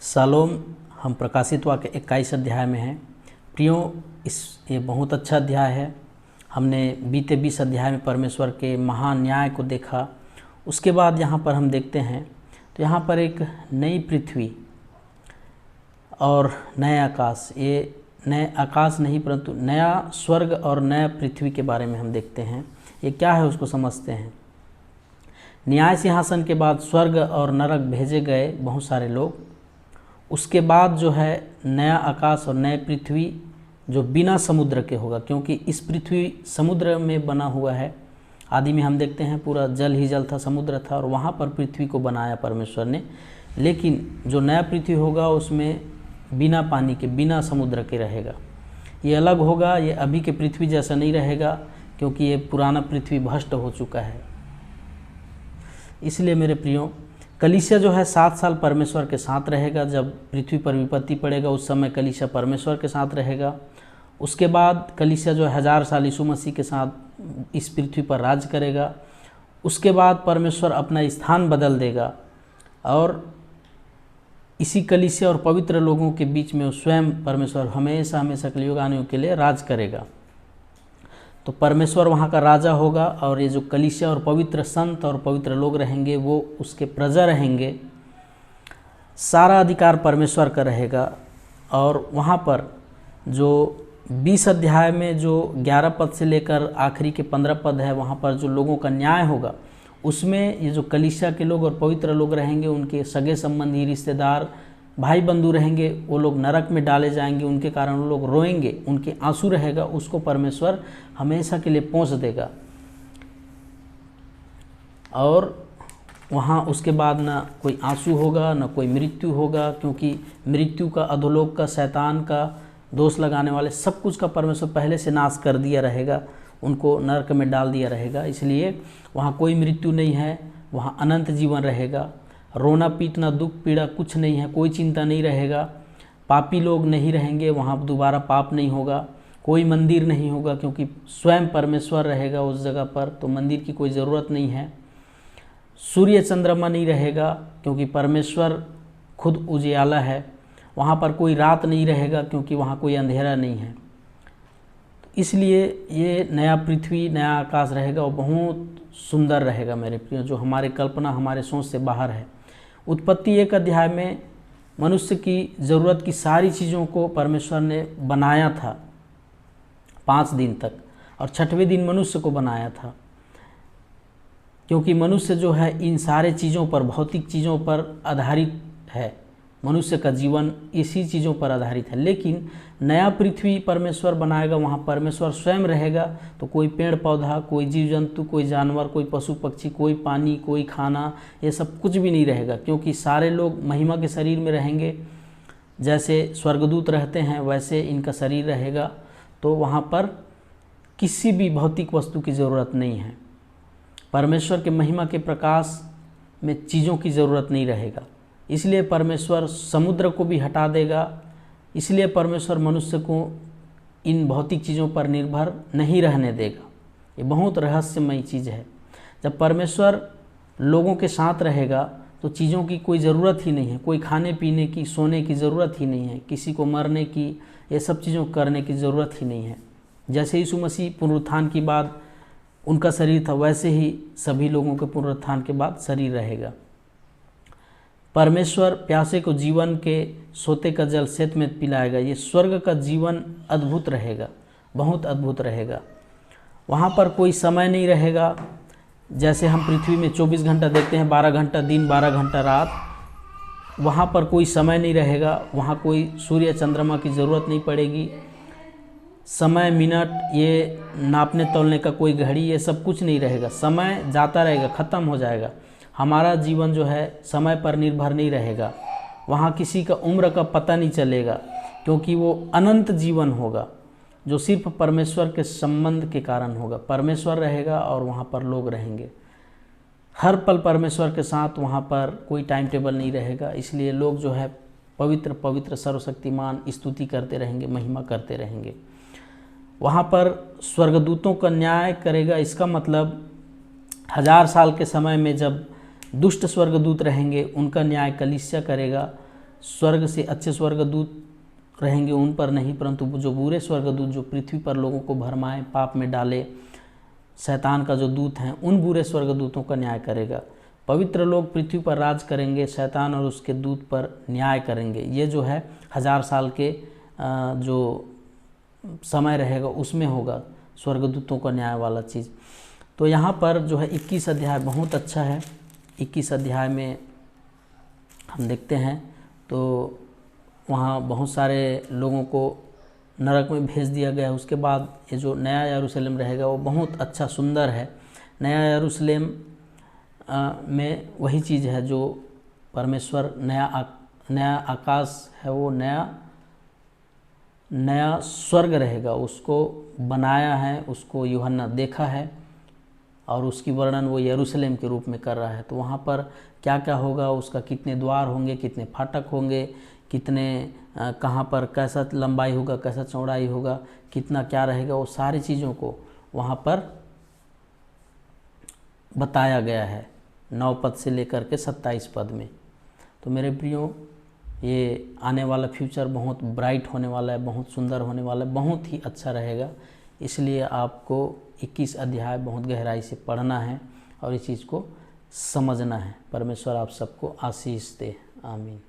Shalom. हम प्रकाशित वाक्य 21 अध्याय में हैं। प्रियो, ये बहुत अच्छा अध्याय है। हमने बीते 20 अध्याय में परमेश्वर के महान न्याय को देखा। उसके बाद यहाँ पर हम देखते हैं तो यहाँ पर एक नई पृथ्वी और नया आकाश, ये नए आकाश नहीं परंतु नया स्वर्ग और नया पृथ्वी के बारे में हम देखते हैं। ये क्या है उसको समझते हैं। न्याय सिंहासन के बाद स्वर्ग और नरक भेजे गए बहुत सारे लोग। उसके बाद जो है नया आकाश और नए पृथ्वी जो बिना समुद्र के होगा, क्योंकि इस पृथ्वी समुद्र में बना हुआ है। आदि में हम देखते हैं पूरा जल ही जल था, समुद्र था और वहाँ पर पृथ्वी को बनाया परमेश्वर ने। लेकिन जो नया पृथ्वी होगा उसमें बिना पानी के, बिना समुद्र के रहेगा। ये अलग होगा, ये अभी के पृथ्वी जैसा नहीं रहेगा, क्योंकि ये पुराना पृथ्वी भ्रष्ट हो चुका है। इसलिए मेरे प्रियो, कलीसिया जो है 7 साल परमेश्वर के साथ रहेगा। जब पृथ्वी पर विपत्ति पड़ेगा उस समय कलीसिया परमेश्वर के साथ रहेगा। उसके बाद कलीसिया जो है 1000 साल यीशु मसीह के साथ इस पृथ्वी पर राज करेगा। उसके बाद परमेश्वर अपना स्थान बदल देगा और इसी कलीसिया और पवित्र लोगों के बीच में स्वयं परमेश्वर हमेशा हमेशा कलियुगानियों के लिए राज करेगा। तो परमेश्वर वहाँ का राजा होगा और ये जो कलीसिया और पवित्र संत और पवित्र लोग रहेंगे वो उसके प्रजा रहेंगे। सारा अधिकार परमेश्वर का रहेगा। और वहाँ पर जो 20 अध्याय में जो 11 पद से लेकर आखिरी के 15 पद है, वहाँ पर जो लोगों का न्याय होगा उसमें ये जो कलीसिया के लोग और पवित्र लोग रहेंगे, उनके सगे संबंधी, रिश्तेदार, भाई बंधु रहेंगे, वो लोग नरक में डाले जाएंगे। उनके कारण वो लोग रोएंगे, उनके आंसू रहेगा, उसको परमेश्वर हमेशा के लिए पोंछ देगा। और वहाँ उसके बाद ना कोई आंसू होगा ना कोई मृत्यु होगा, क्योंकि मृत्यु का, अधोलोक का, शैतान का, दोष लगाने वाले सब कुछ का परमेश्वर पहले से नाश कर दिया रहेगा, उनको नरक में डाल दिया रहेगा। इसलिए वहाँ कोई मृत्यु नहीं है, वहाँ अनंत जीवन रहेगा। रोना पीटना, दुख पीड़ा कुछ नहीं है, कोई चिंता नहीं रहेगा। पापी लोग नहीं रहेंगे, वहाँ दोबारा पाप नहीं होगा। कोई मंदिर नहीं होगा, क्योंकि स्वयं परमेश्वर रहेगा उस जगह पर, तो मंदिर की कोई ज़रूरत नहीं है। सूर्य चंद्रमा नहीं रहेगा, क्योंकि परमेश्वर खुद उजियाला है। वहाँ पर कोई रात नहीं रहेगा, क्योंकि वहाँ कोई अंधेरा नहीं है। इसलिए ये नया पृथ्वी, नया आकाश रहेगा और बहुत सुंदर रहेगा मेरे प्रियो, जो हमारे कल्पना, हमारे सोच से बाहर है। उत्पत्ति 1 अध्याय में मनुष्य की ज़रूरत की सारी चीज़ों को परमेश्वर ने बनाया था 5 दिन तक, और 6वें दिन मनुष्य को बनाया था। क्योंकि मनुष्य जो है इन सारे चीज़ों पर, भौतिक चीज़ों पर आधारित है। मनुष्य का जीवन इसी चीज़ों पर आधारित है। लेकिन नया पृथ्वी परमेश्वर बनाएगा, वहाँ परमेश्वर स्वयं रहेगा। तो कोई पेड़ पौधा, कोई जीव जंतु, कोई जानवर, कोई पशु पक्षी, कोई पानी, कोई खाना, ये सब कुछ भी नहीं रहेगा, क्योंकि सारे लोग महिमा के शरीर में रहेंगे। जैसे स्वर्गदूत रहते हैं वैसे इनका शरीर रहेगा। तो वहाँ पर किसी भी भौतिक वस्तु की ज़रूरत नहीं है। परमेश्वर के महिमा के प्रकाश में चीज़ों की ज़रूरत नहीं रहेगा। इसलिए परमेश्वर समुद्र को भी हटा देगा। इसलिए परमेश्वर मनुष्य को इन भौतिक चीज़ों पर निर्भर नहीं रहने देगा। ये बहुत रहस्यमयी चीज़ है। जब परमेश्वर लोगों के साथ रहेगा तो चीज़ों की कोई ज़रूरत ही नहीं है, कोई खाने पीने की, सोने की ज़रूरत ही नहीं है, किसी को मरने की, ये सब चीज़ों करने की ज़रूरत ही नहीं है। जैसे यीशु मसीह पुनरुत्थान के बाद उनका शरीर था, वैसे ही सभी लोगों के पुनरुत्थान के बाद शरीर रहेगा। परमेश्वर प्यासे को जीवन के सोते का जल शेत में पिलाएगा। ये स्वर्ग का जीवन अद्भुत रहेगा, बहुत अद्भुत रहेगा। वहाँ पर कोई समय नहीं रहेगा। जैसे हम पृथ्वी में 24 घंटा देखते हैं, 12 घंटा दिन, 12 घंटा रात, वहाँ पर कोई समय नहीं रहेगा। वहाँ कोई सूर्य चंद्रमा की ज़रूरत नहीं पड़ेगी। समय, मिनट, ये नापने तोलने का कोई घड़ी, ये सब कुछ नहीं रहेगा। समय जाता रहेगा, ख़त्म हो जाएगा। हमारा जीवन जो है समय पर निर्भर नहीं रहेगा। वहाँ किसी का उम्र का पता नहीं चलेगा, क्योंकि वो अनंत जीवन होगा जो सिर्फ परमेश्वर के संबंध के कारण होगा। परमेश्वर रहेगा और वहाँ पर लोग रहेंगे हर पल परमेश्वर के साथ। वहाँ पर कोई टाइम टेबल नहीं रहेगा। इसलिए लोग जो है पवित्र पवित्र सर्वशक्तिमान स्तुति करते रहेंगे, महिमा करते रहेंगे। वहाँ पर स्वर्गदूतों का न्याय करेगा। इसका मतलब 1000 साल के समय में जब दुष्ट स्वर्गदूत रहेंगे उनका न्याय कलीसिया करेगा। स्वर्ग से अच्छे स्वर्गदूत रहेंगे उन पर नहीं, परंतु जो बुरे स्वर्गदूत जो पृथ्वी पर लोगों को भरमाए, पाप में डाले, शैतान का जो दूत हैं, उन बुरे स्वर्गदूतों का न्याय करेगा। पवित्र लोग पृथ्वी पर राज करेंगे, शैतान और उसके दूत पर न्याय करेंगे। ये जो है 1000 साल के जो समय रहेगा उसमें होगा स्वर्गदूतों का न्याय वाला चीज़। तो यहाँ पर जो है 21 अध्याय बहुत अच्छा है। 21 अध्याय में हम देखते हैं तो वहाँ बहुत सारे लोगों को नरक में भेज दिया गया है। उसके बाद ये जो नया यरूशलेम रहेगा वो बहुत अच्छा सुंदर है। नया यरूशलेम में वही चीज़ है जो परमेश्वर नया आकाश है, वो नया स्वर्ग रहेगा, उसको बनाया है, उसको यूहन्ना देखा है और उसकी वर्णन वो यरूशलेम के रूप में कर रहा है। तो वहाँ पर क्या क्या होगा, उसका कितने द्वार होंगे, कितने फाटक होंगे, कितने कहाँ पर कैसा लंबाई होगा, कैसा चौड़ाई होगा, कितना क्या रहेगा, वो सारी चीज़ों को वहाँ पर बताया गया है 9 पद से लेकर के 27 पद में। तो मेरे प्रियो, ये आने वाला फ्यूचर बहुत ब्राइट होने वाला है, बहुत सुंदर होने वाला है, बहुत ही अच्छा रहेगा। इसलिए आपको 21 अध्याय बहुत गहराई से पढ़ना है और इस चीज़ को समझना है। परमेश्वर आप सबको आशीष दे। आमीन।